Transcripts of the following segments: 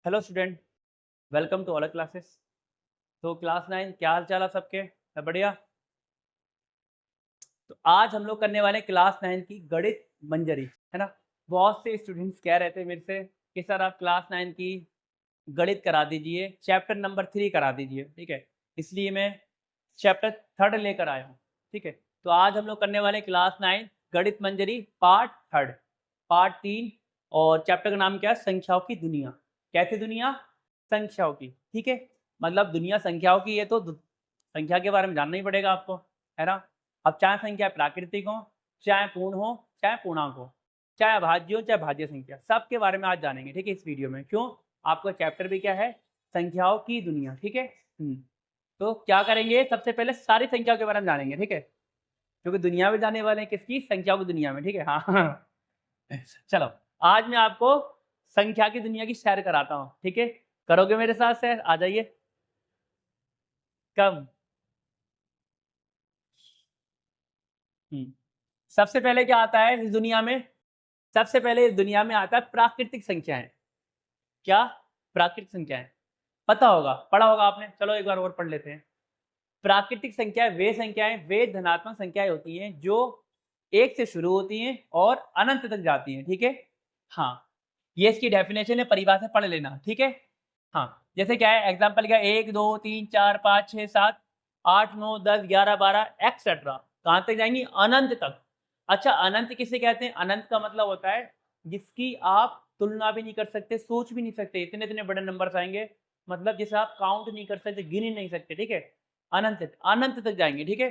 Hello student, welcome to all classes. तो class 9 क्या हाल चाल आप सबके? सब बढ़िया। तो आज हम लोग करने वाले क्लास 9 की गणित मंजरी, है ना। बहुत से स्टूडेंट्स कह रहे थे मेरे से कि सर आप क्लास 9 की गणित करा दीजिए, चैप्टर नंबर 3 करा दीजिए, ठीक है। इसलिए मैं चैप्टर 3 लेकर आया हूँ, ठीक है। तो आज हम लोग करने वाले क्लास 9 गणित मंजरी पार्ट 3, पार्ट 3। और चैप्टर का नाम क्या है? संख्याओं की दुनिया। कैसी दुनिया? संख्याओं की, ठीक है। मतलब दुनिया संख्याओं की है तो संख्या के बारे में जानना ही पड़ेगा आपको, है ना। अब चाहे संख्या प्राकृतिक हो, चाहे पूर्ण हो, चाहे पूर्णांक हो, चाहे अभाज्य हो, चाहे भाज्य संख्या, सबके बारे में आज जानेंगे, ठीक है, इस वीडियो में। क्यों? आपका चैप्टर भी क्या है? संख्याओं की दुनिया, ठीक है। तो क्या करेंगे? सबसे पहले सारी संख्याओं के बारे में जानेंगे, ठीक है। क्योंकि दुनिया में जाने वाले हैं किसकी? संख्याओं की दुनिया में, ठीक है। हाँ। चलो, आज मैं आपको संख्या की दुनिया की सैर कराता हूँ, ठीक है। करोगे मेरे साथ सैर? आ जाइए। कब? हम्म, सबसे पहले क्या आता है इस दुनिया में? सबसे पहले इस दुनिया में आता है प्राकृतिक संख्याएं। क्या? प्राकृतिक संख्याएं। पता होगा, पढ़ा होगा आपने। चलो एक बार और पढ़ लेते हैं। प्राकृतिक संख्याएं वे धनात्मक संख्याएं होती हैं जो एक से शुरू होती हैं और अनंत तक जाती हैं, ठीक है। हाँ, ये इसकी डेफिनेशन है, परिभाषा पढ़ लेना, ठीक है। हाँ, जैसे क्या है? एग्जांपल क्या? 1 2 3 4 5 6 7 8 9 10 11 12 एक्सेट्रा। कहाँ तक जाएंगी? अनंत तक। अच्छा, अनंत किसे कहते हैं? अनंत का मतलब होता है जिसकी आप तुलना भी नहीं कर सकते, सोच भी नहीं सकते, इतने इतने बड़े नंबर्स आएंगे। मतलब जिसे आप काउंट नहीं कर सकते, गिन ही नहीं सकते, ठीक है। अनंत अनंत तक जाएंगे, ठीक है।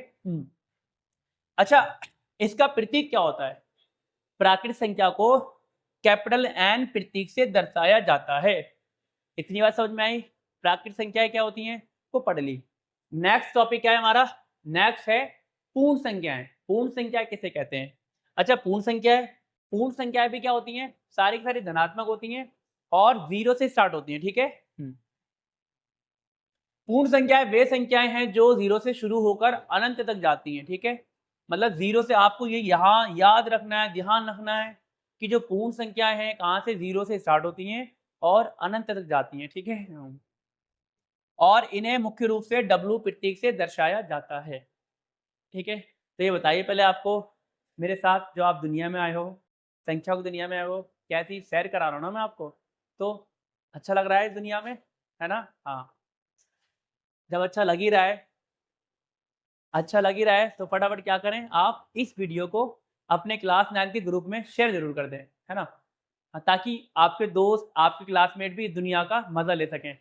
अच्छा, इसका प्रतीक क्या होता है? प्राकृतिक संख्या को कैपिटल एन प्रतीक से दर्शाया जाता है। इतनी बात समझ में आई? प्राकृतिक संख्याएं क्या होती हैं वो पढ़ ली। नेक्स्ट टॉपिक क्या है हमारा? नेक्स्ट है पूर्ण संख्याएं। पूर्ण संख्या किसे कहते हैं? अच्छा, पूर्ण संख्याएं भी क्या होती हैं? सारी की सारी धनात्मक होती हैं और जीरो से स्टार्ट होती हैं, ठीक है। पूर्ण संख्याएं वे संख्याएं हैं जो जीरो से शुरू होकर अनंत तक जाती हैं, ठीक है। मतलब जीरो से आपको ये यहाँ याद रखना है, ध्यान रखना है कि जो पूर्ण संख्याएं हैं कहाँ से? जीरो से स्टार्ट होती हैं और अनंत तक जाती हैं, ठीक है। और इन्हें मुख्य रूप से डब्लू प्रतीक से दर्शाया जाता है, ठीक है। तो ये बताइए पहले आपको, मेरे साथ जो आप दुनिया में आए हो, संख्या की दुनिया में आए हो, कैसी सैर करा रहा हूँ ना मैं आपको, तो अच्छा लग रहा है इस दुनिया में, है ना। हाँ, जब अच्छा लग ही रहा है, अच्छा लग ही रहा है तो फटाफट क्या करें, आप इस वीडियो को अपने क्लास 9 के ग्रुप में शेयर जरूर कर दें, है ना। ताकि आपके दोस्त, आपके क्लासमेट भी इस दुनिया का मजा ले सकें।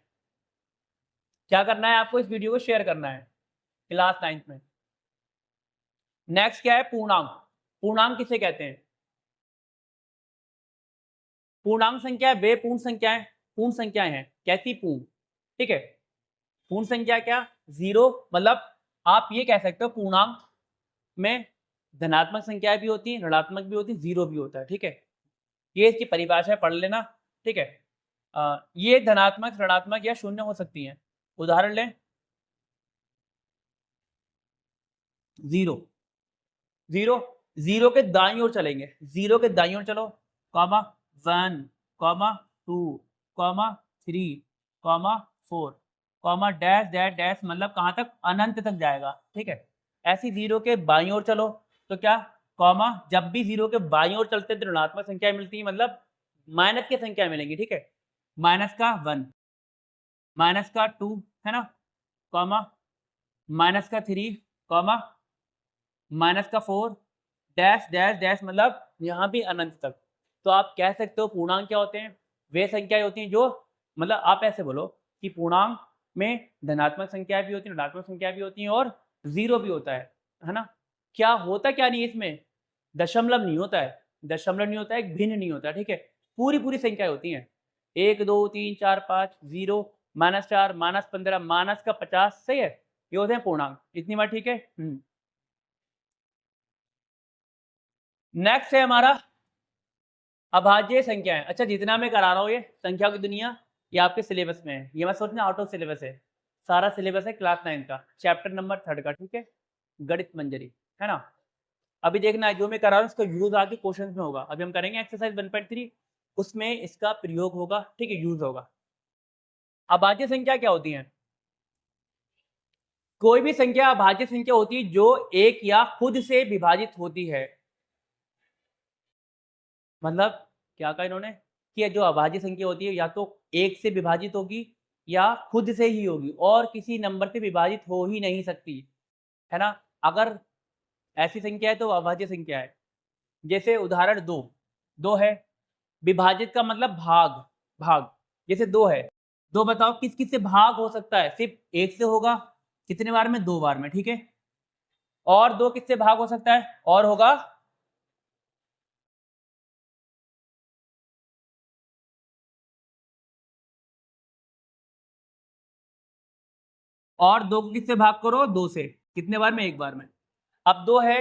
क्या करना है आपको? इस वीडियो को शेयर करना है क्लास 9 में। नेक्स्ट क्या है? पूर्णांक। पूर्णांक किसे कहते हैं? पूर्णांक संख्या वे पूर्ण संख्याएं हैं। कैसी? पूर्ण, ठीक है। पूर्ण संख्या क्या? जीरो, मतलब आप ये कह सकते हो पूर्णांक में धनात्मक संख्याएं भी होती हैं, ऋणात्मक भी होती है, जीरो भी होता है, ठीक है। ये इसकी परिभाषा पढ़ लेना, ठीक है। ये धनात्मक, ऋणात्मक या शून्य हो सकती हैं। उदाहरण लें, जीरो। जीरो, जीरो के दाईं ओर चलेंगे, जीरो के दाईं ओर चलो, comma 1, comma 2, comma 3, comma 4, comma dash dash dash, मतलब कहाँ तक? अनंत तक जाएगा, ठीक है। ऐसी जीरो के बाईं ओर चलो तो क्या? कॉमा, जब भी जीरो के बाईं ओर चलते हैं तो ऋणात्मक संख्या मिलती है, मतलब माइनस की संख्या मिलेंगी, ठीक है। माइनस का 1, माइनस का 2, है ना, कॉमा माइनस का 3, कॉमा माइनस का 4, डैश डैश डैश, मतलब यहाँ भी अनंत तक। तो आप कह सकते हो पूर्णांक क्या होते हैं? वे संख्याएं होती हैं जो, मतलब आप ऐसे बोलो कि पूर्णांक में धनात्मक संख्याएं भी होती हैं, ऋणात्मक संख्याएं भी होती हैं और जीरो भी होता है ना। क्या होता क्या नहीं है इसमें? दशमलव नहीं होता है, दशमलव नहीं होता है, एक भिन्न नहीं होता है, ठीक है। पूरी पूरी संख्याएं होती हैं, 1 2 3 4 5, जीरो, -4, -15, माइनस का 50, सही है। ये होते हैं पूर्णांक। इतनी बात ठीक है। नेक्स्ट है हमारा अभाज्य संख्याएं। अच्छा, जितना मैं करा रहा हूँ ये संख्या की दुनिया, ये आपके सिलेबस में है, ये मत सोचना आउट ऑफ सिलेबस है। सारा सिलेबस है क्लास 9 का, चैप्टर नंबर 3 का, ठीक है। गणित मंजरी, है ना। अभी देखना है जो मैं करा रहा हूँ इसका यूज आगे क्वेश्चन में होगा। अभी हम करेंगे एक्सरसाइज 1.3, उसमें इसका प्रयोग होगा, ठीक है, यूज होगा। अभाज्य संख्या क्या होती है? कोई भी संख्या अभाज्य संख्या होती है जो एक या खुद से विभाजित होती है। मतलब क्या कहा इन्होंने कि जो अभाज्य संख्या होती है या तो एक से विभाजित होगी या खुद से ही होगी और किसी नंबर से विभाजित हो ही नहीं सकती, है ना? अगर ऐसी संख्या है तो अभाज्य संख्या है। जैसे उदाहरण 2, 2 है, विभाजित का मतलब भाग, भाग। जैसे 2 है, 2 बताओ किस-किस से भाग हो सकता है? सिर्फ़ 1 से होगा, कितने बार में? 2 बार में, ठीक है? और 2 किससे भाग हो सकता है? और होगा और 2 को किससे भाग करो? 2 से, कितने बार में? 1 बार में। अब 2 है,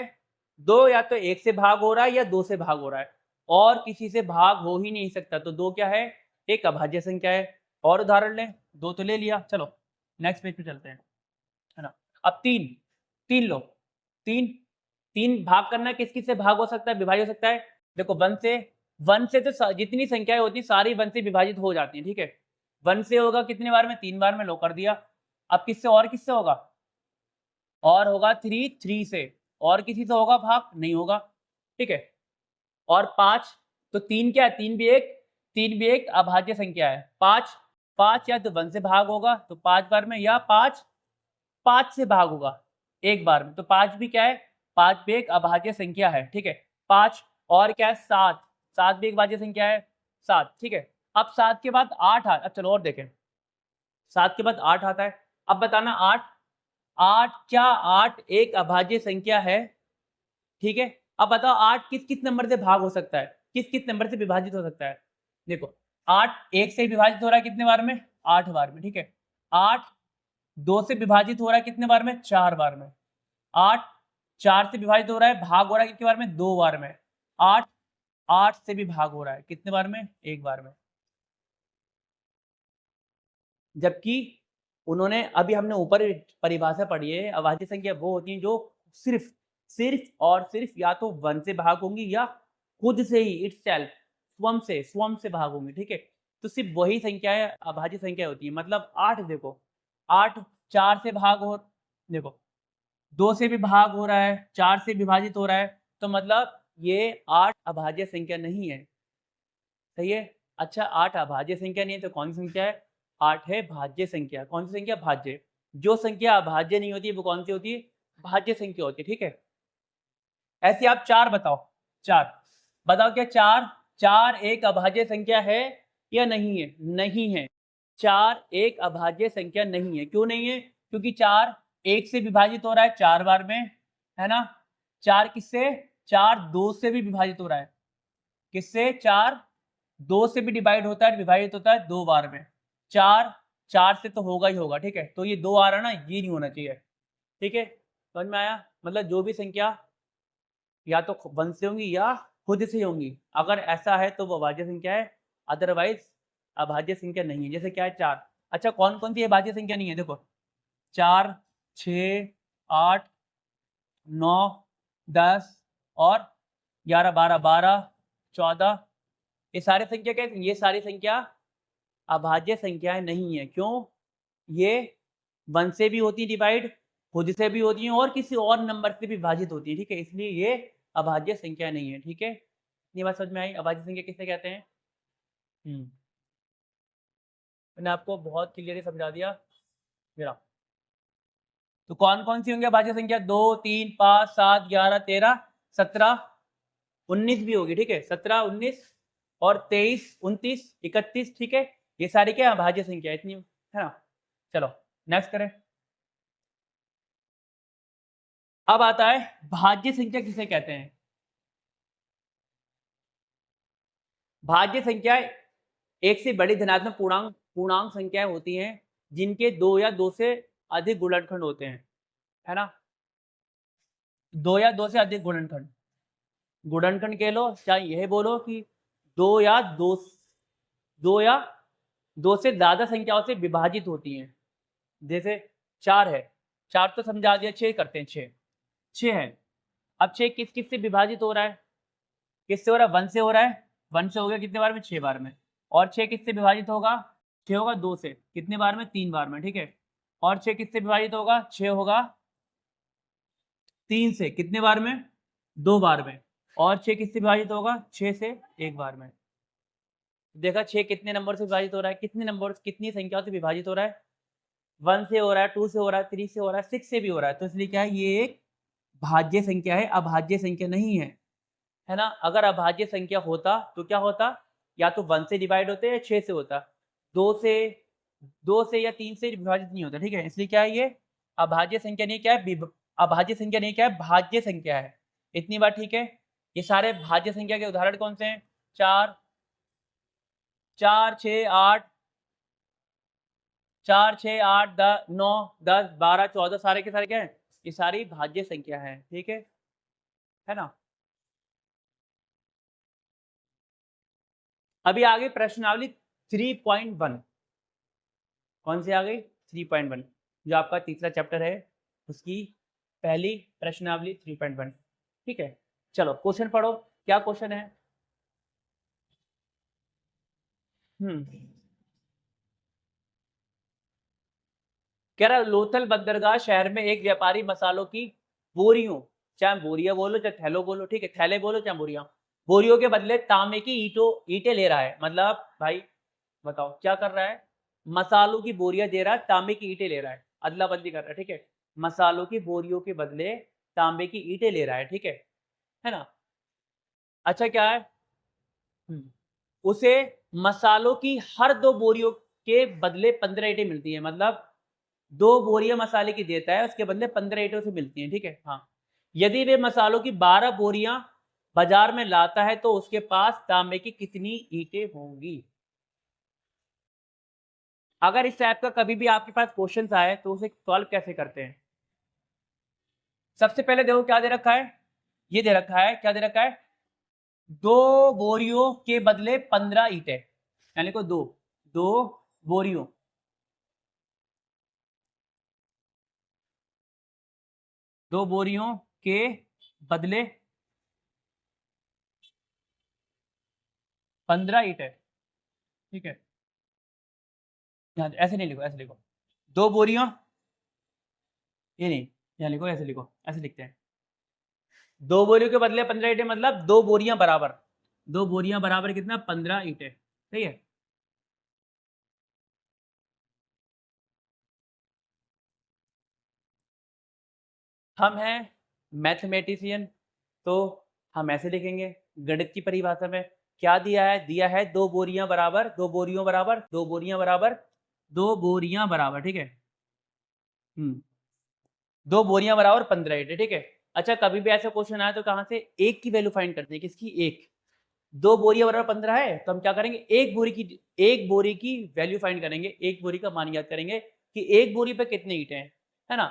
2 या तो 1 से भाग हो रहा है या 2 से भाग हो रहा है और किसी से भाग हो ही नहीं सकता, तो 2 क्या है? एक अभाज्य संख्या है। और उदाहरण लें, 2 तो ले लिया, चलो नेक्स्ट पेज पे चलते हैं, है ना? अब 3, 3 लो, 3, 3 भाग करना किस-किस से भाग हो सकता है, विभाजित हो सकता है? देखो 1 से तो जितनी संख्याएँ होती हैं सारी 1 से विभाजित हो जाती हैं, ठीक है? 1 से होगा कितनी बार में? 3 बार में, लो कर दिया। अब किससे और किससे होगा? और होगा 3 से और किसी से होगा भाग? नहीं होगा, ठीक है? और 5 तो 3 क्या है? 3 भी एक अभाज्य संख्या है। 5 या तो 1 से भाग होगा तो 5 बार में या 5 से भाग होगा 1 बार में। तो 5 भी क्या है? 5 भी एक अभाज्य संख्या है, ठीक है? 5 और क्या है? 7, 7 भी एक भाज्य संख्या है, 7, ठीक है? अब 7 के बाद 8 अब चलो और देखें, 7 के बाद 8 आता है। अब बताना 8 क्या 8 एक अभाज्य संख्या है? ठीक है? अब बताओ 8 किस-किस नंबर से भाग हो सकता है? किस-किस नंबर से विभाजित हो सकता है? देखो 8 1 से विभाजित हो रहा है कितने बार में? 8 बार में, ठीक है? 8 2 से विभाजित हो रहा है कितने बार में? 4 बार में। 8 4 से विभाजित हो रहा है, भाग हो रहा है कितनी बार में? 2 बार में। 8 8 से भी भाग हो रहा है कितने बार में? 1 बार में। जबकि उन्होंने अभी हमने ऊपर परिभाषा पढ़ी है, अभाज्य संख्या वो होती हैं जो सिर्फ़ सिर्फ़ और सिर्फ़ या तो 1 से भाग होंगी या खुद से ही इटसेल्फ स्वयं से भाग होंगी, ठीक है? तो सिर्फ़ वही संख्याएँ अभाज्य संख्या होती हैं। मतलब 8 देखो, 8 4 से भाग हो देखो 2 से भी भाग हो रहा है, 4 से विभाजित हो रहा है, तो मतलब ये 8 अभाज्य संख्या नहीं है। सही है? अच्छा 8 अभाज्य संख्या नहीं है तो कौन-सी संख्या है? 8 है भाज्य संख्या। कौन-सी संख्या? भाज्य। जो संख्या अभाज्य नहीं होती है वो कौन-सी होती है? भाज्य संख्या होती है, ठीक है? ऐसे आप 4 बताओ, 4 बताओ क्या 4 एक अभाज्य संख्या है या नहीं है? नहीं है। 4 एक अभाज्य संख्या नहीं है। क्यों नहीं है? क्योंकि 4 1 से विभाजित हो रहा है 4 बार में, है ना? 4 किससे? 4 2 से भी विभाजित हो रहा है। किससे? 4 2 से भी डिवाइड होता है, विभाजित होता है 2 बार में। 4 4 से तो होगा ही होगा, ठीक है? तो ये 2 आ रहा है ना, ये नहीं होना चाहिए, ठीक है? समझ में आया? मतलब जो भी संख्या या तो 1 से होंगी या खुद से होंगी। अगर ऐसा है तो वो अभाज्य संख्या है, अदरवाइज़ अभाज्य संख्या नहीं है। जैसे क्या है 4 अच्छा कौन-कौन सी अभाज्य संख्या नहीं है देखो 4, 6, 8, 9, 10 और 11, 12, 12, 14 ये सारी संख्या क्या है? ये सारी संख्या अभाज्य संख्याएँ नहीं है। क्यों? ये 1 से भी होती है डिवाइड, खुद से भी होती हैं और किसी और नंबर से भी विभाजित होती है, ठीक है? इसलिए ये अभाज्य संख्या नहीं है, ठीक है? ये बात समझ में आई? अभाज्य संख्या किसे कहते हैं? हुँ। मैंने आपको बहुत क्लियरली समझा दिया। फिर आप तो कौन-कौन सी होंगी अभाज्य संख्या? 2, 3, 5, 7, 11, 13, 17, 19 भी होगी, ठीक है? 17, 19 और 23, 29, 31 ठीक है? ये सारी क्या है? अभाज्य संख्या इतनी है ना? चलो नेक्स्ट करें। अब आता है भाज्य संख्या किसे कहते हैं? भाज्य संख्या एक से बड़ी धनात्मक पूर्णांक पूर्णांक संख्याएँ होती हैं, जिनके 2 या 2 से अधिक गुणनखंड होते हैं, है ना? 2 या 2 से अधिक गुणनखंड। गुणनखंड कह लो, चाहे यह बोलो कि 2 या 2 2 या 2 से ज़्यादा संख्याओं से विभाजित होती हैं। जैसे 4 है, 4 तो समझा दिया, 6 करते हैं 6, 6 है। अब 6 किस-किस से विभाजित हो रहा है? किससे हो रहा है? 1 से हो रहा है, 1 से हो गया कितने बार में? 6 बार में। और 6 किससे विभाजित होगा? 6 होगा 2 से, कितने बार में? 3 बार में, ठीक है। और 6 किससे विभाजित होगा? 6 होगा 3 से, कितने बार में? 2 बार में। और 6 किससे विभाजित होगा? 6 से 1 बार में। देखा 6 कितने नंबर से विभाजित हो रहा है? कितने नंबर, कितनी संख्याओं से विभाजित हो रहा है? 1 से हो रहा है, 2 से हो रहा है, 3 से हो रहा है, 6 से भी हो रहा है। तो इसलिए क्या है, ये एक भाज्य संख्या है, अभाज्य संख्या नहीं है ना? अगर अभाज्य संख्या होता तो क्या होता? या तो 1 से डिवाइड होते या 6 से होता। 2 से 2 से या 3 से विभाजित नहीं होता, ठीक है? इसलिए क्या है, ये अभाज्य संख्या नहीं, क्या है? अभाज्य संख्या नहीं, क्या है? भाज्य संख्या है। इतनी बात ठीक है? ये सारे भाज्य संख्या के उदाहरण कौन से हैं? 4 4 6 8 4 6 8 10 9 10 12 14 सारे के सारे क्या है? ये सारी भाज्य संख्या है, ठीक है ना? अभी आ गई प्रश्नावली 3.1। कौन सी आ गई? 3.1, जो आपका तीसरा चैप्टर है, उसकी पहली प्रश्नावली 3.1, ठीक है। चलो क्वेश्चन पढ़ो, क्या क्वेश्चन है? हम्म कह रहा लोथल बंदरगाह शहर में एक व्यापारी मसालों की बोरियों, चाहे बोरिया बोलो चाहे थैलो बोलो, ठीक है, थैले बोलो चाहे बोरिया, बोरियों के बदले तांबे की ईंटें ले रहा है। मतलब भाई बताओ क्या कर रहा है? मसालों की बोरियां दे रहा है, तांबे की ईंटें ले रहा है, अदला बदली कर रहा है, ठीक है। मसालों की बोरियों के बदले तांबे की ईंटें ले रहा है ना? अच्छा क्या है? हम्म, उसे मसालों की हर 2 बोरियों के बदले 15 ईंटें मिलती है। मतलब 2 बोरियां मसाले की देता है, उसके बदले 15 ईंटें उसे मिलती हैं, ठीक है। हाँ, यदि वे मसालों की 12 बोरियां बाजार में लाता है तो उसके पास तांबे की कितनी ईंटें होंगी? अगर इस टाइप का कभी भी आपके पास क्वेश्चन आए तो उसे सॉल्व कैसे करते हैं? सबसे पहले देखो क्या दे रखा है, ये दे रखा है, क्या दे रखा है? 2 बोरियों के बदले 15 ईंटें, यानी को 2 बोरियों, 2 बोरियों के बदले 15 ईंटें, ठीक है। यहाँ ऐसे नहीं लिखो, ऐसे लिखो, 2 बोरियां, ये नहीं, यहाँ लिखो, ऐसे लिखो, ऐसे लिखते हैं। 2 बोरियों के बदले 15 ईंटें, मतलब 2 बोरियां बराबर, 2 बोरियां बराबर कितना? 15 ईंटें, सही है। हम हैं मैथमेटिशियन, तो हम ऐसे लिखेंगे गणित की परिभाषा में। क्या दिया है? दिया है 2 बोरियां बराबर, 2 बोरियों बराबर, 2 बोरियां बराबर, 2 बोरियां बराबर, ठीक है। 2 बोरियां बराबर 15 ईंटें, ठीक है। अच्छा कभी भी ऐसा क्वेश्चन आया तो कहाँ से एक की वैल्यू फाइंड करते हैं? किसकी? एक। 2 बोरियां बराबर 15 है तो हम क्या करेंगे? एक बोरी की वैल्यू फाइंड करेंगे, एक बोरी का मान याद करेंगे कि एक बोरी पे कितने ईंटें हैं, है ना?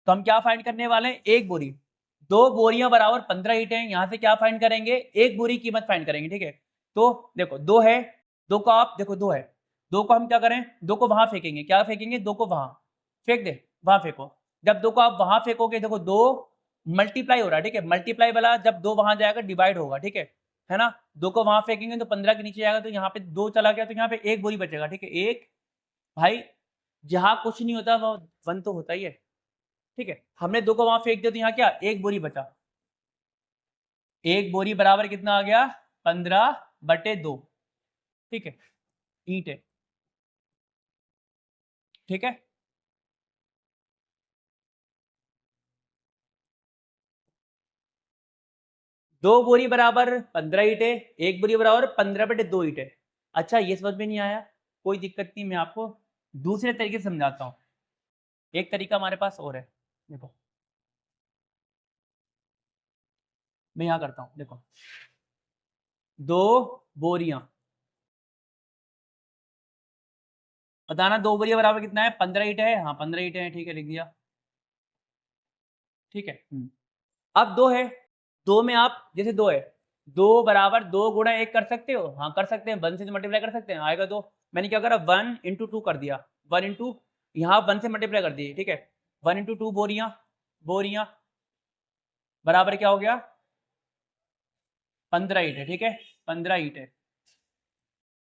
तो हम क्या फाइंड करने वाले हैं? एक बोरी। 2 बोरियां बराबर 15 ईंटें हैं, यहां से क्या फाइंड करेंगे? एक बोरी की कीमत फाइंड करेंगे, ठीक है। तो देखो 2 है, 2 को आप देखो 2 है, 2 को हम क्या करें? 2 को वहां फेंकेंगे, क्या फेंकेंगे? 2 को वहां फेंक दे, वहां फेंको। जब 2 को आप वहां फेंकोगे, देखो 2 मल्टीप्लाई हो रहा है, ठीक है। मल्टीप्लाई वाला जब 2 वहां जाएगा डिवाइड होगा, ठीक है ना? 2 को वहां फेंकेंगे तो 15 के नीचे जाएगा, तो यहाँ पे 2 चला गया, तो यहाँ पे एक बोरी बचेगा, ठीक है। एक भाई, जहां कुछ नहीं होता वो 1 तो होता ही है, ठीक है। हमने 2 को वहां फेंक दिया तो यहाँ क्या? एक बोरी बचा। एक बोरी बराबर कितना आ गया? 15/2, ठीक है, ईंट है, ठीक है। 2 बोरी बराबर 15 ईंटे, एक बोरी बराबर 15/2 ईंटे। अच्छा ये समझ में नहीं आया, कोई दिक्कत नहीं, मैं आपको दूसरे तरीके से समझाता हूँ। एक तरीका हमारे पास और है, देखो मैं यहाँ करता हूँ, देखो 2 बोरियां, बताना 2 बोरियां बराबर कितना है? 15 ईंटे है, हाँ 15 ईंटे हैं, ठीक है, लिख दिया, ठीक है। अब 2 है, 2 में आप जैसे 2 है, 2 बराबर 2 गुणा 1 कर सकते हो, हाँ कर सकते हैं, 1 से मल्टीप्लाई कर सकते हैं, आएगा 2। मैंने क्या करा? 1 इंटू 2 कर दिया, 1 इंटू यहाँ 1 से मल्टीप्लाई कर दिए, ठीक है। 1 इंटू 2 बोरियां, बोरियां बराबर क्या हो गया? 15 ईंटें, ठीक है, 15 ईंटें,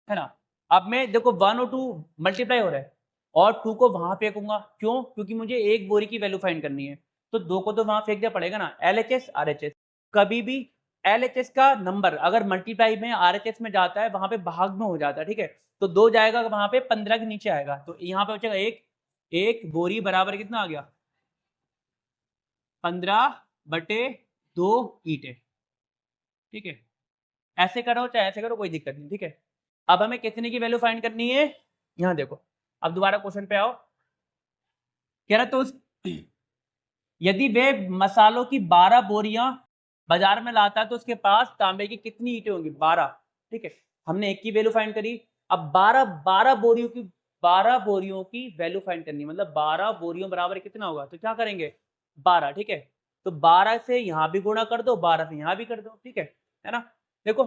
है ना? अब मैं देखो 1 और 2 मल्टीप्लाई हो रहा है और 2 को वहां फेंकूंगा, क्यों? क्योंकि मुझे एक बोरी की वैल्यू फाइंड करनी है, तो 2 को तो वहां फेंक दिया पड़ेगा ना। LHS RHS, कभी भी LHS का नंबर अगर मल्टीप्लाई में RHS में जाता है वहां पे भाग में हो जाता है, ठीक है। तो 2 जाएगा वहां पे 15 के नीचे आएगा, तो यहाँ पे बचेगा एक बोरी बराबर कितना आ गया? 15/2 ईंटें, ठीक है। ऐसे करो चाहे ऐसे करो, कोई दिक्कत नहीं, ठीक है। अब हमें कितने की वैल्यू फाइंड करनी है? यहाँ देखो, अब दोबारा क्वेश्चन पे आओ। कह रहा तो यदि वे मसालों की 12 बोरियां बाजार में लाता है तो उसके पास तांबे की कितनी ईंटें होंगी? 12, ठीक है। हमने एक की वैल्यू फाइंड करी, अब 12 बोरियों की वैल्यू फाइंड करनी, मतलब 12 बोरियों बराबर कितना होगा? तो क्या करेंगे? 12, ठीक है। तो 12 से यहां भी गुणा कर दो, 12 से यहां भी कर दो, ठीक है ना। देखो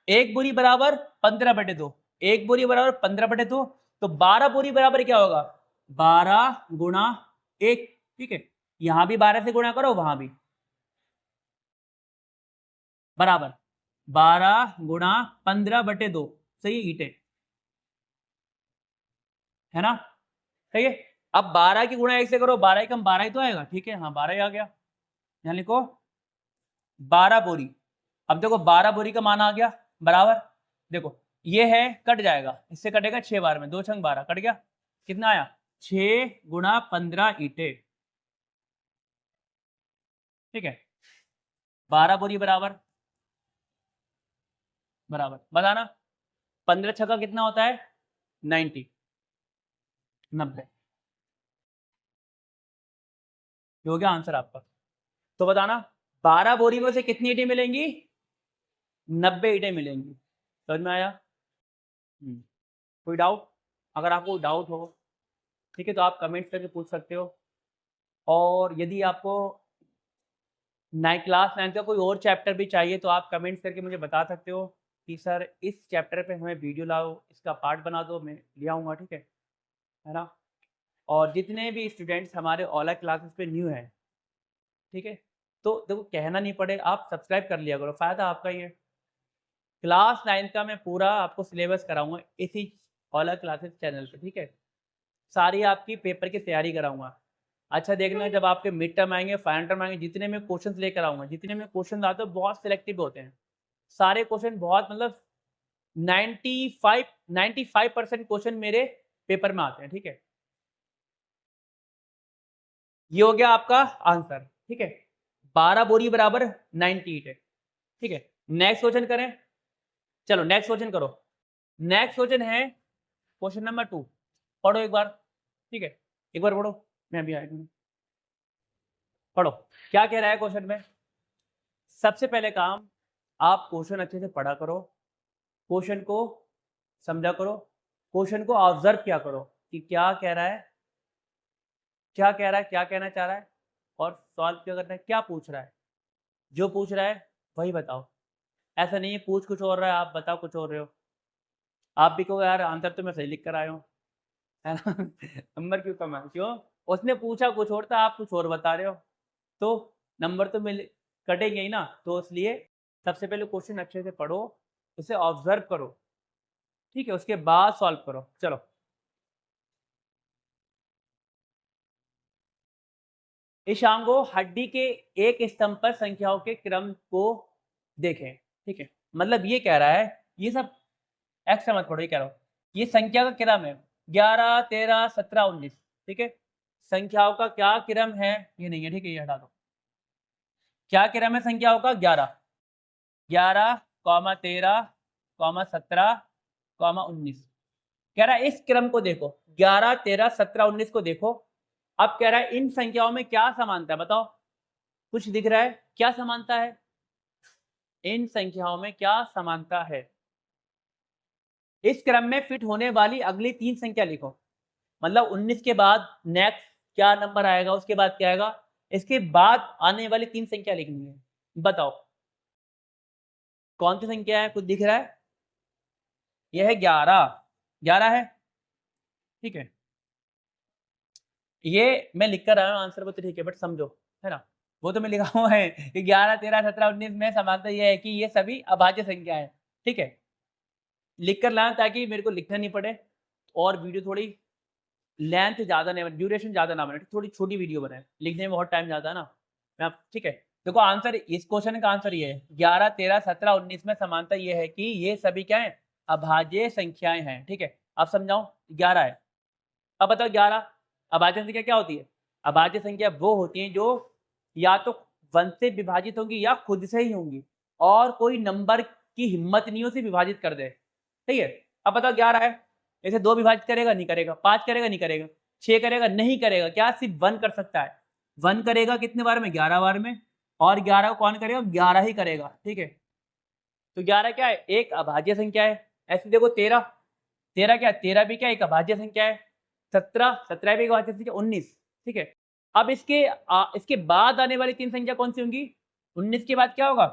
एक बोरी बराबर 15/2, एक बोरी बराबर 15/2, तो 12 बोरी बराबर क्या होगा? 12 गुणा 1, ठीक है। यहां भी 12 से गुणा करो, वहां भी बराबर 12 गुणा 15/2, सही ईंटें, है ना, सही है। अब 12 की गुणा 1 से करो, 12 ही कम 12 ही तो आएगा, ठीक है। हाँ 12 ही आ गया, यहाँ लिखो 12 बोरी। अब देखो 12 बोरी का मान आ गया बराबर, देखो ये है कट जाएगा, इससे कटेगा 6 बार में, 2 छंग 12 कट गया, कितना आया? 6 गुणा 15 ईंटें, ठीक है। 12 बोरी बराबर बताना 15 छक्का कितना होता है? 90, 90, ये हो गया आंसर आपका। तो बताना 12 बोरी में से कितनी ईंटें मिलेंगी? 90 ईंटें मिलेंगी, समझ में आया? कोई डाउट? अगर आपको डाउट हो, ठीक है, तो आप कमेंट करके पूछ सकते हो। और यदि आपको क्लास 9 का कोई और चैप्टर भी चाहिए तो आप कमेंट्स करके मुझे बता सकते हो कि सर इस चैप्टर पे हमें वीडियो लाओ, इसका पार्ट बना दो, मैं ले आऊँगा, ठीक है ना। और जितने भी स्टूडेंट्स हमारे ऑनलाइन क्लासेस पे न्यू हैं, ठीक है, तो देखो कहना नहीं पड़े, आप सब्सक्राइब कर लिया करो, फ़ायदा आपका ही है। क्लास 9 का मैं पूरा आपको सिलेबस कराऊंगा इसी ऑनलाइन क्लासेस चैनल पे, ठीक है। सारी आपकी पेपर की तैयारी कराऊंगा। अच्छा देखना जब आपके मिड टर्म आएंगे, फाइनल टर्म आएंगे, जितने में क्वेश्चंस लेकर आऊंगा, जितने में क्वेश्चन आते हैं बहुत सिलेक्टिव होते हैं, सारे क्वेश्चन बहुत मतलब 95% क्वेश्चन मेरे पेपर में आते हैं, ठीक है। ये हो गया आपका आंसर, ठीक है। 12 बोरी बराबर 90 ईंट है, ठीक है। नेक्स्ट क्वेश्चन करें, चलो नेक्स्ट क्वेश्चन करो। नेक्स्ट क्वेश्चन है क्वेश्चन नंबर 2, पढ़ो एक बार, ठीक है, एक बार पढ़ो, मैं भी आया हूँ, पढ़ो क्या कह रहा है क्वेश्चन में। सबसे पहले काम, आप क्वेश्चन अच्छे से पढ़ा करो, क्वेश्चन को समझा करो, क्वेश्चन को ऑब्जर्व किया करो कि क्या कह रहा है, क्या कह रहा है, क्या कहना चाह रहा है, और सॉल्व क्या करना है, क्या पूछ रहा है, जो पूछ रहा है वही बताओ। ऐसा नहीं है पूछ कुछ और रहा है, आप बताओ कुछ और रहे हो, आप भी कहो यार आंसर तो मैं सही लिख कर आया हूँ, है ना। नंबर क्यों कम है? क्यों? उसने पूछा कुछ और था, आप कुछ और बता रहे हो, तो नंबर तो मिल कटेंगे ही ना। तो इसलिए सबसे पहले क्वेश्चन अच्छे से पढ़ो, उसे ऑब्जर्व करो, ठीक है, उसके बाद सॉल्व करो। चलो ईशांगो हड्डी के एक स्तंभ पर संख्याओं के क्रम को देखें, ठीक है। मतलब ये कह रहा है, ये सब एक्स्ट्रा मत पढ़ो, ये कह रहा हूँ ये संख्या का क्रम है 11 13 17 19, ठीक है। संख्याओं का क्या क्रम है ये नहीं है, ठीक है, ये हटा दो। क्या क्रम है संख्याओं का? 11, 11, 13, 17, 19। कह रहा है इस क्रम को देखो, 11 13 17 19 को देखो। अब कह रहा है इन संख्याओं में क्या समानता है, बताओ। कुछ दिख रहा है? क्या समानता है इन संख्याओं में, क्या समानता है? इस क्रम में फिट होने वाली अगली 3 संख्या लिखो। मतलब 19 के बाद नेक्स्ट क्या नंबर आएगा, उसके बाद क्या आएगा, इसके बाद आने वाली 3 संख्या लिखनी है। बताओ कौन सी संख्या है? कुछ दिख रहा है? यह है 11, 11 है, ठीक है। ये मैं लिख कर आया हूँ आंसर, वो तो ठीक है, बट समझो, है ना। वो तो मैं लिखा हुआ है कि 11 13 17 19 में समानता यह है कि ये सभी अभाज्य संख्या है, ठीक है। लिख कर लाना ताकि मेरे को लिखना नहीं पड़े और वीडियो थोड़ी लेंथ ज़्यादा नहीं बने, ड्यूरेशन ज़्यादा ना बने, थोड़ी छोटी वीडियो बनाए, लिखने में बहुत टाइम जाता है ना। मैं आप ठीक है, देखो आंसर इस क्वेश्चन का आंसर ये है 11, 13, 17, 19 में समानता ये है कि ये सभी क्या है, अभाज्य संख्याएं हैं। ठीक है, अब समझाऊं, 11 है। अब बताओ 11 अभाज्य संख्या क्या होती है? अभाज्य संख्या वो होती है जो या तो 1 से विभाजित होंगी या खुद से ही होंगी और कोई नंबर की हिम्मत नहीं उसे विभाजित कर दे। ठीक है, अब बताओ 11 है, इसे 2 विभाजित करेगा? नहीं करेगा। 5 करेगा? नहीं करेगा। 6 करेगा? नहीं करेगा। क्या सिर्फ 1 कर सकता है? 1 करेगा कितने बार में? 11 बार में। और 11 को कौन करेगा? 11 ही करेगा। ठीक है, तो 11 क्या है? एक अभाज्य संख्या है। ऐसे देखो 13, 13 क्या है? 13 भी क्या एक अभाज्य संख्या है। 17, 17 भी एक अभाज्य संख्या। 19, ठीक है। अब इसके बाद आने वाली 3 संख्या कौन सी होंगी? 19 के बाद क्या होगा?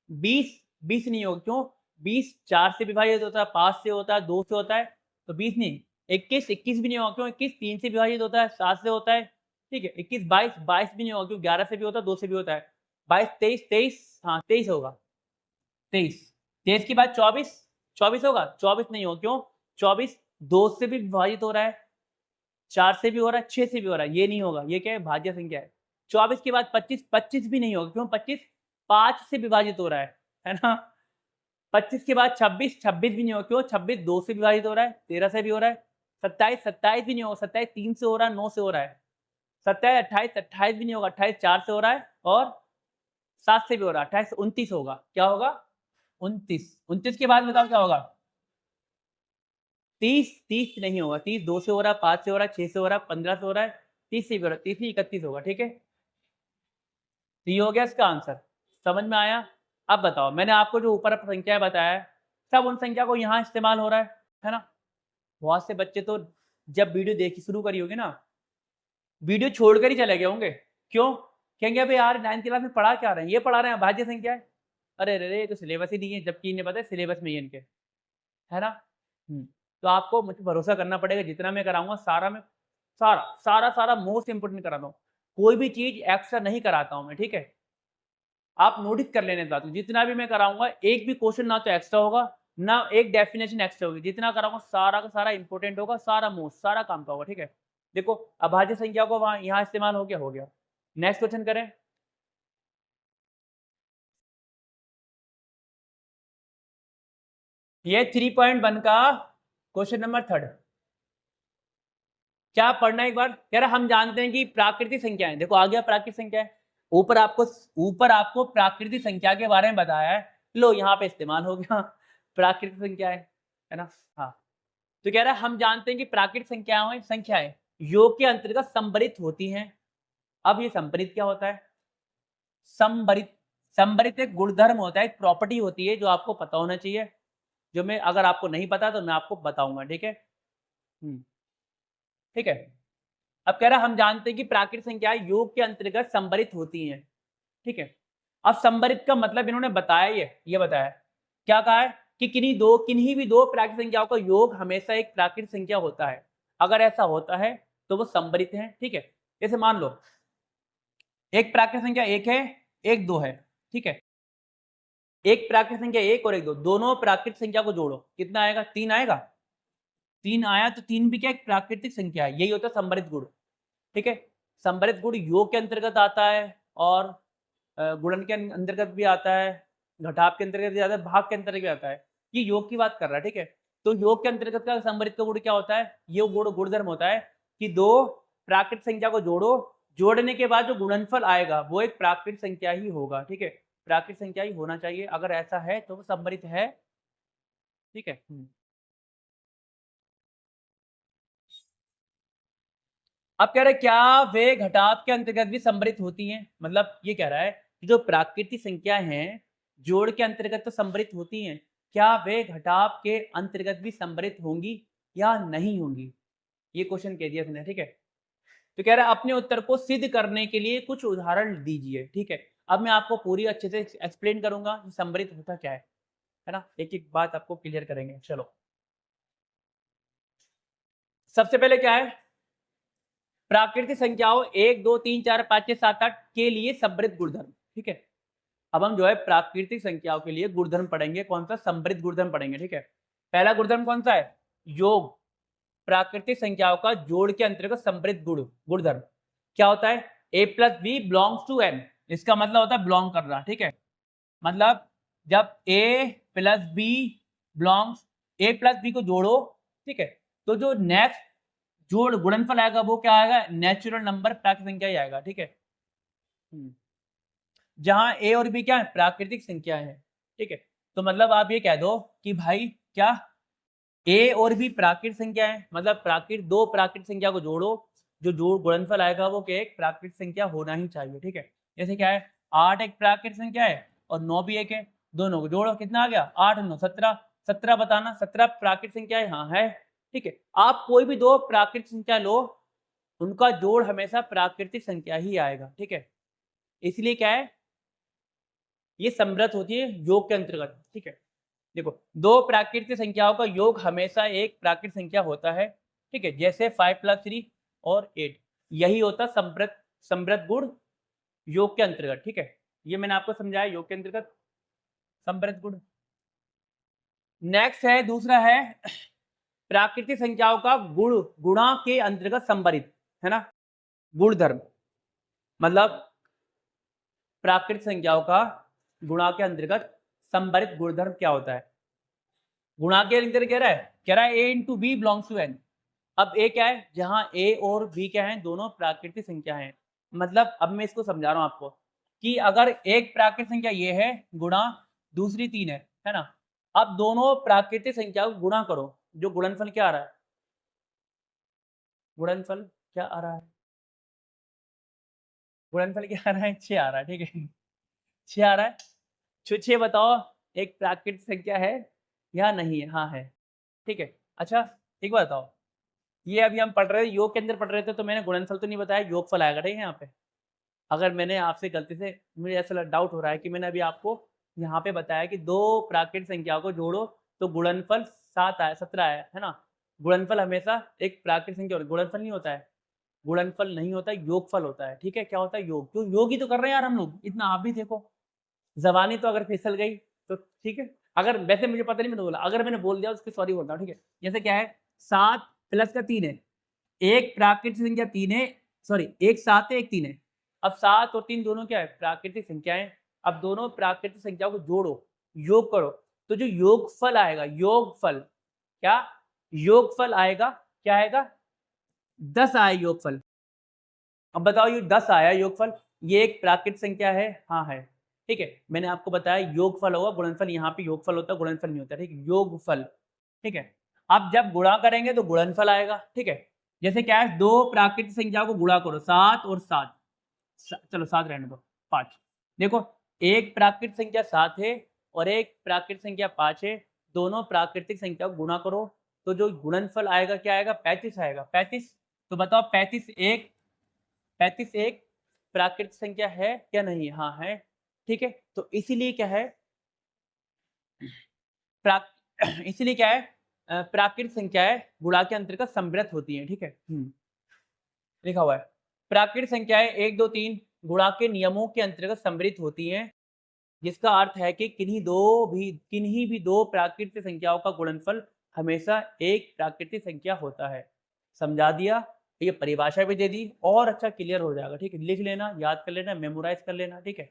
20, 20 नहीं होगा। क्यों? 20 4 से विभाजित होता है, 5 से होता है, 2 से होता है, तो 20 नहीं। 21, 21 भी नहीं होगा। क्यों? 21 3 से विभाजित होता है, 7 से होता है, ठीक है। 21, 22, 22 भी नहीं होगा। क्यों? 11 से भी होता है, 2 से भी होता है। 22, 23, 23, हाँ 23 होगा। 23, 23 के बाद 24, 24 होगा? 24 नहीं होगा। क्यों? 24 2 से भी विभाजित हो रहा है, 4 से भी हो रहा है, 6 से भी हो रहा है, ये नहीं होगा। ये क्या है? भाज्य संख्या है। 24 के बाद 25, 25 भी नहीं होगा। क्यों? 25 5 से विभाजित हो रहा है ना। 25 के बाद 26, 26 भी नहीं होगा। क्यों? 26 2 से विभाजित हो रहा है, 13 से भी हो रहा है। 27, 27 भी नहीं होगा। 27 3 से हो रहा है, 9 से हो रहा है। 27, 28, 28 भी नहीं होगा। 28 4 से हो रहा है और 7 से भी हो रहा है। 28, 29 होगा। क्या होगा? 29। 29 के बाद बताओ क्या होगा? 30, 30 नहीं होगा। 30 2 से हो रहा है, 5 से हो रहा है, 6 से हो रहा है, 15 से हो रहा है, 30 से भी हो रहा है। 30 नहीं 31 होगा। ठीक है, तो ये हो गया इसका आंसर। समझ में आया? अब बताओ, मैंने आपको जो ऊपर संख्या बताया है, सब उन संख्या को यहाँ इस्तेमाल हो रहा है ना। बहुत से बच्चे तो जब वीडियो देखी शुरू करी होगी ना, वीडियो छोड़कर ही चले गए होंगे। क्यों? कहेंगे अबे यार 9th क्लास में पढ़ा क्या रहे हैं? ये पढ़ा रहे हैं अभाज्य संख्या है। अरे अरे ये तो सिलेबस ही नहीं है, जबकि इन्हें पता है सिलेबस में ही है इनके, है ना। तो आपको मुझ पे भरोसा करना पड़ेगा। जितना मैं कराऊंगा सारा मैं सारा सारा सारा मोस्ट इंपोर्टेंट कराता हूँ। कोई भी चीज एक्स्ट्रा नहीं कराता हूँ मैं। ठीक है, आप नोटिस कर लेने बात, जितना भी मैं कराऊंगा एक भी क्वेश्चन ना तो एक्स्ट्रा होगा ना एक डेफिनेशन एक्स्ट्रा होगी। जितना कराऊंगा सारा का सारा इंपॉर्टेंट होगा, सारा मोस्ट सारा काम का होगा। ठीक है, देखो अभाज्य संख्या को वहां यहाँ इस्तेमाल हो गया। नेक्स्ट क्वेश्चन करें। ये 3.1 का क्वेश्चन नंबर 3 क्या पढ़ना एक बार। कह रहा हम जानते हैं कि प्राकृतिक संख्या है। देखो आ गया प्राकृतिक संख्या है। ऊपर आपको प्राकृतिक संख्या के बारे में बताया है, लो यहाँ पे इस्तेमाल हो गया। प्राकृतिक संख्या है ना। हाँ, तो कह रहा है हम जानते हैं कि प्राकृतिक संख्याएं योग के अंतर्गत संवरित होती हैं। अब ये संवरित क्या होता है? संवरित संवरित एक गुणधर्म होता है, एक प्रॉपर्टी होती है जो आपको पता होना चाहिए, जो मैं अगर आपको नहीं पता तो मैं आपको बताऊंगा। ठीक है, ठीक है। अब कह रहा हम जानते हैं कि प्राकृतिक संख्याएं योग के अंतर्गत संवरित होती हैं। ठीक है, अब संवरित का मतलब इन्होंने बताया, ये बताया क्या कहा है कि किन्हीं भी दो प्राकृतिक संख्याओं का योग हमेशा एक प्राकृतिक संख्या होता है। अगर ऐसा होता है तो वो संवरित है। ठीक है, जैसे मान लो एक प्राकृतिक संख्या 1 है, एक 2 है। ठीक है, एक प्राकृतिक संख्या 1 और एक 2, दोनों प्राकृतिक संख्या को जोड़ो, कितना आएगा? 3 आएगा। 3 आया तो 3 भी क्या एक प्राकृतिक संख्या है, यही होता है संवरित गुण। ठीक है, संवरित गुण योग के अंतर्गत आता है और गुणन के अंतर्गत भी आता है, घटाव के अंतर्गत भी आता है, भाग के अंतर्गत भी आता है। ये योग की बात कर रहा है। ठीक है, तो योग के अंतर्गत का संवरित का गुण क्या होता है? ये गुणधर्म होता है कि दो प्राकृतिक संख्या को जोड़ो, जोड़ने के बाद जो गुणनफल आएगा वो एक प्राकृतिक संख्या ही होगा। ठीक है, प्राकृतिक संख्या ही होना चाहिए। अगर ऐसा है तो वो संवरित है। ठीक है, अब कह रहे हैं क्या वे घटाव के अंतर्गत भी संवरित होती हैं? मतलब ये कह रहा है कि जो प्राकृतिक संख्या हैं जोड़ के अंतर्गत तो संवरित होती हैं, क्या वे घटाव के अंतर्गत भी संवरित होंगी या नहीं होंगी? ये क्वेश्चन कह दिया इसने। ठीक है, तो कह रहा है अपने उत्तर को सिद्ध करने के लिए कुछ उदाहरण दीजिए। ठीक है, अब मैं आपको पूरी अच्छे से एक्सप्लेन करूंगा कि संवरित होता क्या है ना। एक एक बात आपको क्लियर करेंगे। चलो, सबसे पहले क्या है? प्राकृतिक संख्याओं 1 2 3 4 5 6 7 8 के लिए संवरित गुणधर्म। ठीक है, अब हम जो है प्राकृतिक संख्याओं के लिए गुणधर्म पढ़ेंगे। कौन सा? संवरित गुणधर्म पढ़ेंगे। ठीक है, पहला गुणधर्म कौन सा है? योग, प्राकृतिक संख्याओं का जोड़ के अंतर्गत संवृत गुणधर्म क्या होता है? a plus b belongs to n, इसका मतलब होता है बिलोंग करना, ठीक है। मतलब जब a plus b belongs, a plus b को जोड़ो, ठीक है, तो जो नेक्स्ट जोड़ गुणनफल आएगा वो क्या आएगा? नेचुरल नंबर, प्राकृतिक संख्या ही आएगा, ठीक है। जहां a और b क्या है? प्राकृतिक संख्या है, ठीक है। तो मतलब आप ये कह दो कि भाई क्या a और b प्राकृतिक संख्या है, मतलब दो प्राकृतिक संख्या को जोड़ो, जो जोड़ गुणनफल आएगा वो क्या? एक प्राकृतिक संख्या होना ही चाहिए, ठीक है। जैसे क्या है, 8 एक प्राकृतिक संख्या है और 9 भी एक है, दोनों को जोड़ो, कितना आ गया? 8 9 17, 17 बताना, 17 प्राकृतिक संख्या है, हाँ है, ठीक है। आप कोई भी दो प्राकृतिक संख्या लो, उनका जोड़ हमेशा प्राकृतिक संख्या ही आएगा, ठीक है। इसलिए क्या है, ये समृद्ध होती है योग के अंतर्गत, ठीक है। देखो, दो प्राकृतिक संख्याओं का योग हमेशा एक प्राकृतिक संख्या होता है, ठीक है। जैसे 5 + 3 और 8, यही होता समृद्ध गुण योग के अंतर्गत, ठीक है। ये मैंने आपको समझाया योग के अंतर्गत समृद्ध गुण। नेक्स्ट है, दूसरा है प्राकृतिक संख्याओं का गुणा के अंतर्गत संवरित, है ना, गुणधर्म। मतलब प्राकृतिक संख्याओं का गुणा के अंतर्गत संवरित गुणधर्म क्या होता है? गुणा के अंतर्गत कह रहा है a into b belongs to n। अब a क्या है? जहां a और b क्या है? दोनों प्राकृतिक संख्या हैं। मतलब अब मैं इसको समझा रहा हूं आपको कि अगर एक प्राकृतिक संख्या ये है गुणा दूसरी 3 है ना। अब दोनों प्राकृतिक संख्या को गुणा करो, जो गुणनफल क्या आ रहा है? गुणनफल क्या आ रहा है? गुणनफल क्या आ रहा है? 6 आ रहा है, ठीक है। 6 आ रहा है। 6 बताओ, एक प्राकृतिक संख्या है या नहीं है? हाँ है, ठीक है। अच्छा, एक बात बताओ, ये अभी हम पढ़ रहे थे, योग के अंदर पढ़ रहे थे, तो मैंने गुणनफल तो नहीं बताया, योगफल आएगा, ठीक है। यहाँ पे अगर मैंने आपसे गलती से, मुझे ऐसा डाउट हो रहा है कि मैंने अभी आपको यहाँ पे बताया कि दो प्राकृतिक संख्याओं को जोड़ो तो गुणनफल 7 आया, 17 आया, है ना। गुणनफल हमेशा एक प्राकृतिक संख्या, गुणनफल नहीं होता है, गुणनफल नहीं होता है, योगफल होता है, ठीक है। क्या होता है? योग। क्यों? योग ही तो कर रहे हैं यार हम लोग, इतना आप भी देखो। जबानी तो अगर फिसल गई तो ठीक है, अगर वैसे मुझे पता नहीं मैंने बोला, अगर मैंने बोल दिया उसकी सॉरी बोलता हूँ, ठीक है। जैसे क्या है, 7 प्लस का 3 है, एक प्राकृतिक संख्या 3 है, सॉरी एक 7 है एक 3 है। अब 7 और 3 दोनों क्या है? प्राकृतिक संख्याएं। अब दोनों प्राकृतिक संख्याओं को जोड़ो, योग करो, तो जो योगफल आएगा, योगफल क्या? योगफल आएगा, क्या आएगा? 10 आया योगफल। अब बताओ, ये 10 आया योगफल, ये एक प्राकृतिक संख्या है, हाँ है, ठीक है। मैंने आपको बताया योगफल होगा, गुणनफल यहाँ पे योगफल होता है, गुणनफल नहीं होता, ठीक है, योगफल, ठीक है। अब जब गुणा करेंगे तो गुणनफल आएगा, ठीक है। जैसे क्या है, दो प्राकृतिक संख्याओं को गुणा करो, 7 और 7, चलो 7 रहने दो, 5। देखो, एक प्राकृतिक संख्या 7 है और एक प्राकृतिक संख्या 5 है, दोनों प्राकृतिक संख्या को गुणा करो तो जो गुणनफल आएगा क्या आएगा? 35 आएगा, 35। तो बताओ, 35 एक प्राकृतिक संख्या है या नहीं? हाँ है, ठीक है। तो इसीलिए क्या है, इसीलिए क्या है, प्राकृतिक संख्याएं गुणा के अंतर्गत समृद्ध होती हैं, ठीक है। लिखा हुआ है, प्राकृतिक संख्याएं 1 2 3 गुणा के नियमों के अंतर्गत समृद्ध होती हैं, जिसका अर्थ है कि किन्हीं भी दो प्राकृतिक संख्याओं का गुणनफल हमेशा एक प्राकृतिक संख्या होता है। समझा दिया, ये परिभाषा भी दे दी और अच्छा क्लियर हो जाएगा, ठीक है। लिख लेना, याद कर लेना, मेमोराइज कर लेना, ठीक है।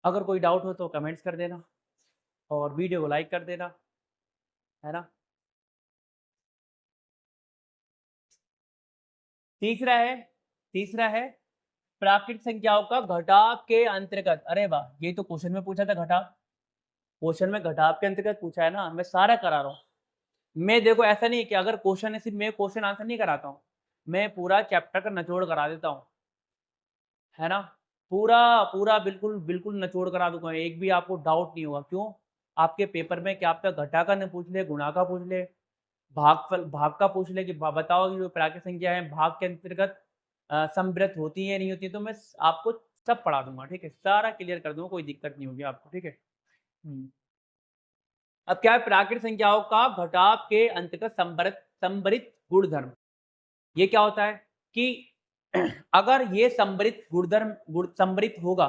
अगर कोई डाउट हो तो कमेंट्स कर देना और वीडियो को लाइक कर देना, है ना। तीसरा है प्राकृतिक संख्याओं का घटाव के अंतर्गत। अरे वाह, ये तो क्वेश्चन में पूछा था, घटाव। क्वेश्चन में घटाव के अंतर्गत पूछा है ना, मैं सारा करा रहा हूँ। मैं देखो, ऐसा नहीं है कि अगर क्वेश्चन है सिर्फ मैं क्वेश्चन आंसर नहीं कराता हूँ, मैं पूरा चैप्टर का निचोड़ करा देता हूँ, है ना। पूरा पूरा बिल्कुल बिल्कुल निचोड़ करा दूंगा, एक भी आपको डाउट नहीं होगा। क्यों? आपके पेपर में क्या आपका घटा का न पूछ ले, गुणा का पूछ ले, भाग का पूछ ले कि बताओ कि जो प्राकृतिक संख्या है भाग के अंतर्गत समृद्ध होती है नहीं होती है, तो मैं आपको सब पढ़ा दूंगा, ठीक है। सारा क्लियर कर दूंगा, कोई दिक्कत नहीं होगी आपको, ठीक है। अब क्या है, प्राकृतिक संख्याओं का घटाव के अंतर्गत संवरित गुणधर्म। ये क्या होता है कि अगर ये संवरित गुणधर्म संवरित होगा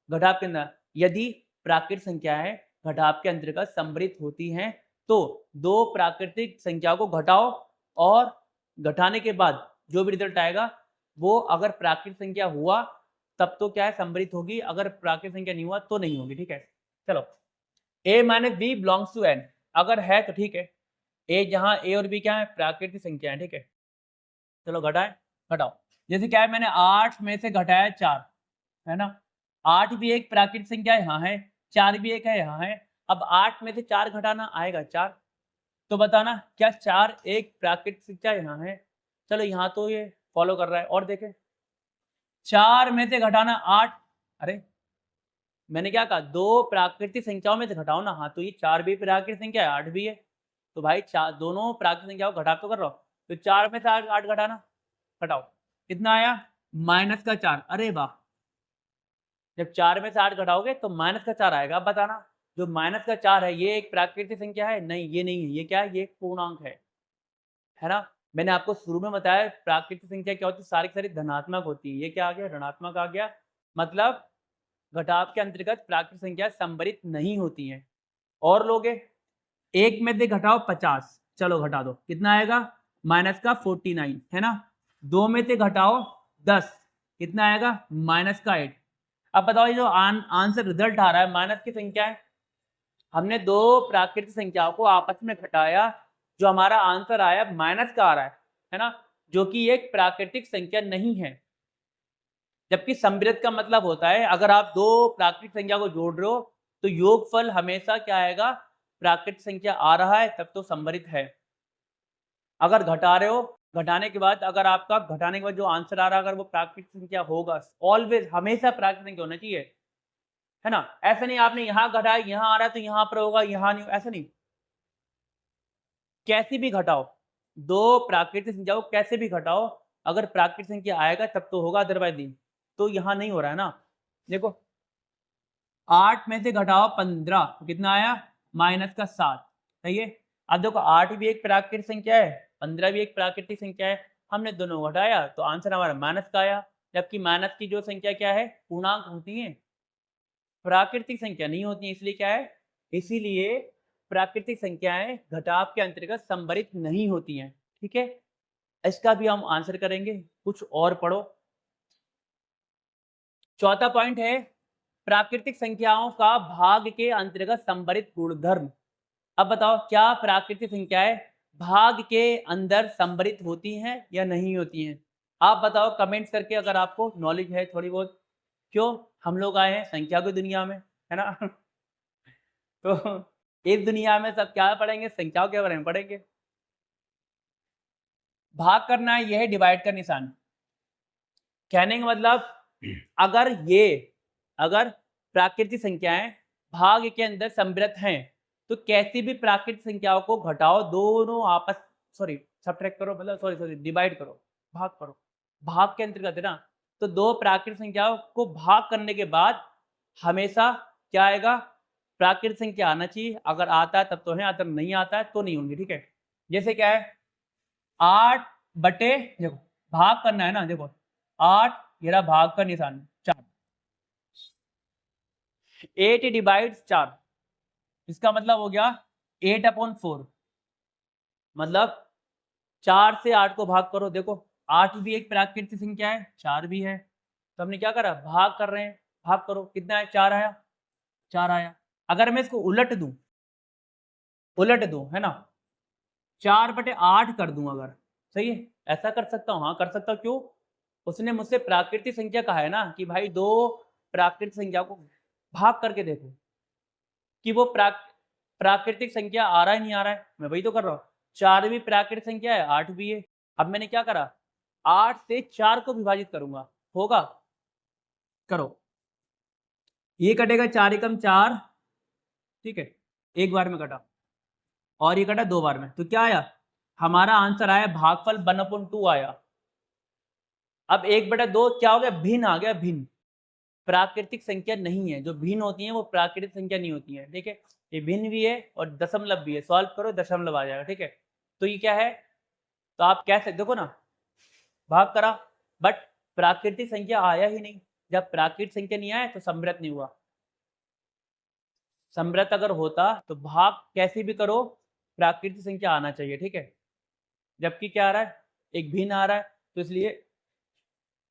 घटाव के अंदर, यदि प्राकृतिक संख्या है घटाव के अंतर्गत सम्मिलित होती हैं, तो दो प्राकृतिक संख्या को घटाओ और घटाने के बाद जो भी रिजल्ट आएगा वो अगर प्राकृतिक संख्या हुआ तब तो क्या है सम्मिलित होगी, अगर प्राकृतिक संख्या नहीं हुआ तो नहीं होगी। ठीक है, चलो a minus b belongs to n, अगर है तो ठीक है, a जहां a और b क्या है प्राकृतिक संख्या है। ठीक है, चलो घटाएं, घटाओ। जैसे क्या है मैंने 8 में से घटाया 4, है ना, 8 भी एक प्राकृतिक संख्या यहाँ है, 4 भी एक है यहाँ है। अब 8 में से 4 घटाना आएगा 4, तो बताना क्या 4 एक प्राकृतिक संख्या यहाँ है। चलो यहाँ तो ये फॉलो कर रहा है, और देखें 4 में से घटाना 8, अरे मैंने क्या कहा दो प्राकृतिक संख्याओं में से घटाओ ना। हाँ तो ये 4 भी प्राकृतिक संख्या है, 8 भी है, तो भाई दोनों प्राकृतिक संख्याओं को घटा तो कर रहा हूँ, तो 4 में से 8 घटाना, घटाओ कितना आया -4। अरे वाह, जब 4 में से 8 घटाओगे तो -4 आएगा। अब बताना जो -4 है ये एक प्राकृतिक संख्या है? नहीं, ये नहीं है, ये क्या है, ये एक पूर्णांक है ना। मैंने आपको शुरू में बताया प्राकृतिक संख्या क्या होती है, सारी की सारी धनात्मक होती है। ये क्या आ गया, ऋणात्मक आ गया, मतलब घटाव के अंतर्गत प्राकृतिक संख्या सम्मिलित नहीं होती हैं। और लोगे 1 में से घटाओ 50, चलो घटा दो, कितना आएगा -49, है ना। 2 में से घटाओ 10, कितना आएगा -8। अब बताओ ये जो आंसर रिजल्ट आ रहा है माइनस की संख्या है, हमने दो प्राकृतिक संख्याओं को आपस में घटाया, जो हमारा आंसर आया माइनस का आ रहा है ना, जो कि एक प्राकृतिक संख्या नहीं है। जबकि सम्मिलित का मतलब होता है अगर आप दो प्राकृतिक संख्या को जोड़ रहे हो तो योगफल हमेशा क्या आएगा, प्राकृतिक संख्या आ रहा है तब तो सम्मिलित है। अगर घटा रहे हो, घटाने के बाद अगर आपका घटाने के बाद जो आंसर आ रहा है अगर वो प्राकृतिक संख्या होगा, ऑलवेज हमेशा प्राकृतिक संख्या होना चाहिए, है ना। ऐसा नहीं आपने यहाँ घटाया यहाँ आ रहा है तो यहाँ पर होगा, यहाँ नहीं, ऐसा नहीं। कैसे भी घटाओ, दो प्राकृतिक संख्या को कैसे भी घटाओ, अगर प्राकृतिक संख्या आएगा तब तो होगा, अदरवाइज नहीं। तो यहाँ नहीं हो रहा है ना। देखो 8 में से घटाओ 15, तो कितना आया -7, सही है। अब देखो 8 भी एक प्राकृतिक संख्या है, 15 भी एक प्राकृतिक संख्या है, हमने दोनों घटाया तो आंसर हमारा माइनस का आया। जबकि माइनस की जो संख्या क्या है, पूर्णांक होती है, प्राकृतिक संख्या नहीं होती है। इसलिए क्या है, इसीलिए प्राकृतिक संख्याएं घटाव के अंतर्गत सम्मिलित नहीं होती हैं। ठीक है, इसका भी हम आंसर करेंगे, कुछ और पढ़ो। चौथा पॉइंट है प्राकृतिक संख्याओं का भाग के अंतर्गत सम्मिलित गुणधर्म। अब बताओ क्या प्राकृतिक संख्याएं भाग के अंदर सम्मिलित होती हैं या नहीं होती हैं? आप बताओ कमेंट्स करके, अगर आपको नॉलेज है थोड़ी बहुत। क्यों, हम लोग आए हैं संख्या की दुनिया में, है ना। तो इस दुनिया में सब क्या पढ़ेंगे, संख्याओं के बारे में पढ़ेंगे। भाग करना है, यह है डिवाइड का निशान। कहने का मतलब अगर प्राकृतिक संख्याएं भाग के अंदर सम्मिलित हैं तो कैसी भी प्राकृतिक संख्याओं को घटाओ, दोनों आपस सब्ट्रैक्ट करो, मतलब डिवाइड करो, भाग करो, भाग के अंतर्गत है ना। तो दो प्राकृतिक संख्याओं को भाग करने के बाद हमेशा क्या आएगा, प्राकृतिक संख्या आना चाहिए। अगर आता है तब तो है, अगर नहीं आता है तो नहीं होंगे। ठीक है, जैसे क्या है 8 बटे, देखो भाग करना है ना, देखो 8 ये रहा भाग का निशान, 4, 8 डिवाइड्स 4, इसका मतलब हो गया 8/4, मतलब 4 से 8 को भाग करो। देखो 8 भी एक प्राकृतिक संख्या है, 4 भी है, तो हमने क्या करा, भाग कर रहे हैं, भाग करो, कितना है 4 आया, 4 आया। अगर मैं इसको उलट दूं, है ना, 4/8 कर दूं अगर, सही है, ऐसा कर सकता हूँ, हाँ कर सकता हूँ। क्यों, उसने मुझसे प्राकृतिक संख्या कहा है ना, कि भाई दो प्राकृतिक संख्या को भाग करके देखो कि वो प्राकृतिक संख्या आ रहा है नहीं आ रहा है। मैं वही तो कर रहा हूँ, 4 भी प्राकृतिक संख्या है, 8 भी है। अब मैंने क्या करा, 8 से 4 को विभाजित करूंगा, होगा, करो, ये कटेगा 4 एकम 4, ठीक है, एक बार में कटा, और ये कटा 2 बार में, तो क्या आया, हमारा आंसर आया भागफल 1/2 आया। अब 1/2 क्या हो गया, भिन्न आ गया, भिन्न प्राकृतिक संख्या नहीं है। जो भिन्न होती है वो प्राकृतिक संख्या नहीं होती है। ठीक है, ये भिन्न भी है और दशमलव भी है, सॉल्व करो दशमलव आ जाएगा। ठीक है, तो ये क्या है, तो आप कह सकते, देखो ना भाग करा बट प्राकृतिक संख्या आया ही नहीं। जब प्राकृतिक संख्या नहीं आया तो सम्मिलित नहीं हुआ। समृद्ध अगर होता तो भाग कैसे भी करो प्राकृतिक संख्या आना चाहिए, ठीक है। जबकि क्या आ रहा है, एक भिन्न आ रहा है, तो इसलिए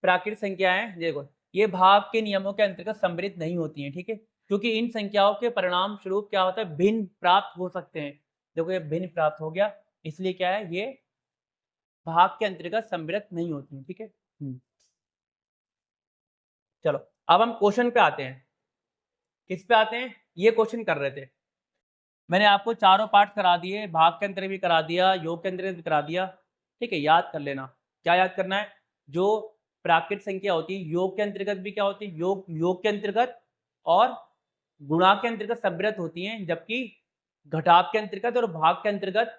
प्राकृतिक संख्याएं देखो ये भाग के नियमों के अंतर्गत सम्मिलित नहीं होती हैं, ठीक है, क्योंकि इन संख्याओं के परिणाम स्वरूप क्या होता है, भिन्न प्राप्त हो सकते हैं। देखो ये भिन्न प्राप्त हो गया, इसलिए क्या है, ये भाग के अंतर्गत सम्मिलित नहीं होती हैं, ठीक है। चलो अब हम क्वेश्चन पे आते हैं। किस पे आते हैं, ये क्वेश्चन कर रहे थे। मैंने आपको चारों पार्ट करा दिए, भाग के अंतर्गत भी करा दिया, योग के अंतर्गत भी करा दिया, ठीक है। याद कर लेना, क्या याद करना है, जो प्राकृतिक संख्या होती है योग के अंतर्गत भी क्या होती है, योग के अंतर्गत और गुणा के अंतर्गत सम्मिलित होती हैं, जबकि घटाव के अंतर्गत और भाग के अंतर्गत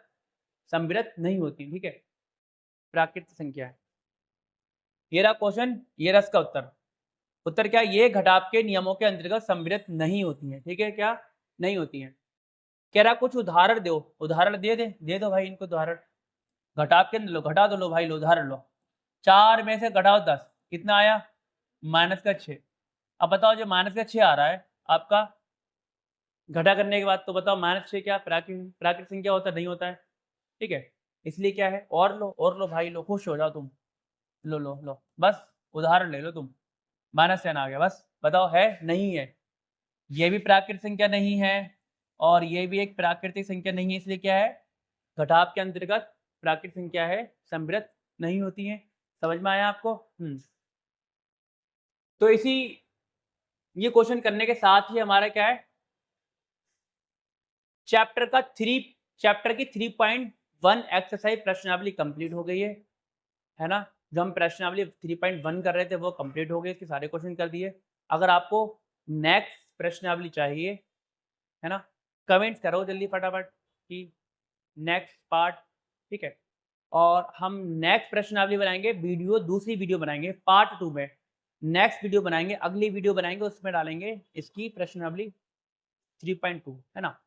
सम्मिलित नहीं होती, ठीक है। प्राकृतिक संख्या है, ये रहा क्वेश्चन, ये रहा इसका उत्तर। उत्तर क्या है, ये घटाव के नियमों के अंतर्गत सम्मिलित नहीं होती हैं, ठीक है, क्या नहीं होती हैं। कह रहा कुछ उदाहरण दो, उदाहरण दे दो भाई इनको उदाहरण। घटाव के लो, घटा दो, लो भाई लो उदाहरण लो। 4 में से घटाओ 10, कितना आया, -6। अब बताओ जो -6 आ रहा है आपका घटा करने के बाद, तो बताओ -6 क्या प्राकृतिक संख्या होता है, नहीं होता है, ठीक है। इसलिए क्या है, और लो भाई लो, खुश हो जाओ तुम, लो लो लो, बस उदाहरण ले लो तुम। -10 आ गया, बस बताओ है नहीं है, ये भी प्राकृतिक संख्या नहीं है और ये भी एक प्राकृतिक संख्या नहीं है, इसलिए क्या है, घटाव के अंतर्गत प्राकृतिक संख्या है, सम्मिलित नहीं होती है। समझ में आया आपको? तो इसी ये क्वेश्चन करने के साथ ही हमारा क्या है, चैप्टर की 3.1 एक्सरसाइज प्रश्नावली कंप्लीट हो गई है ना। जो हम प्रश्नावली 3.1 कर रहे थे वो कंप्लीट हो गए, इसके सारे क्वेश्चन कर दिए। अगर आपको नेक्स्ट प्रश्नावली चाहिए है ना, कमेंट्स करो जल्दी फटाफट कि नेक्स्ट पार्ट, ठीक है। और हम नेक्स्ट प्रश्नावली बनाएंगे, वीडियो दूसरी वीडियो बनाएंगे पार्ट 2 में, नेक्स्ट वीडियो बनाएंगे, अगली वीडियो बनाएंगे, उसमें डालेंगे इसकी प्रश्नावली 3.2 है ना,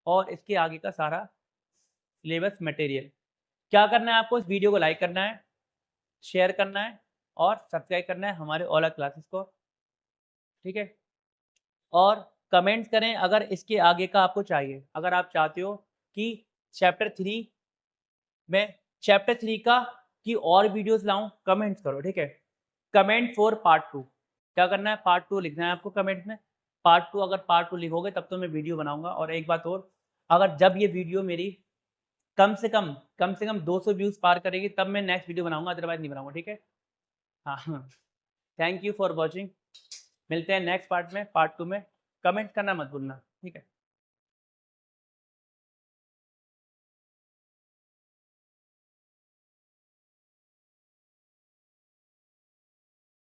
और इसके आगे का सारा सिलेबस मटेरियल। क्या करना है आपको, इस वीडियो को लाइक करना है, शेयर करना है और सब्सक्राइब करना है हमारे ऑनलाइन क्लासेस को, ठीक है। और कमेंट्स करें अगर इसके आगे का आपको चाहिए, अगर आप चाहते हो कि चैप्टर 3 में चैप्टर 3 का की और वीडियोस लाऊं, कमेंट्स करो, ठीक है। कमेंट फॉर पार्ट 2, क्या करना है, पार्ट 2 लिखना है आपको कमेंट में। पार्ट 2 अगर पार्ट 2 लिखोगे तब तो मैं वीडियो बनाऊंगा। और एक बात और, अगर जब ये वीडियो मेरी कम से कम 200 व्यूज़ पार करेगी तब मैं नेक्स्ट वीडियो बनाऊंगा, अदरवाइज नहीं बनाऊंगा, ठीक है। हाँ, थैंक यू फॉर वॉचिंग, मिलते हैं नेक्स्ट पार्ट में, पार्ट 2 में। कमेंट करना मत भूलना, ठीक है।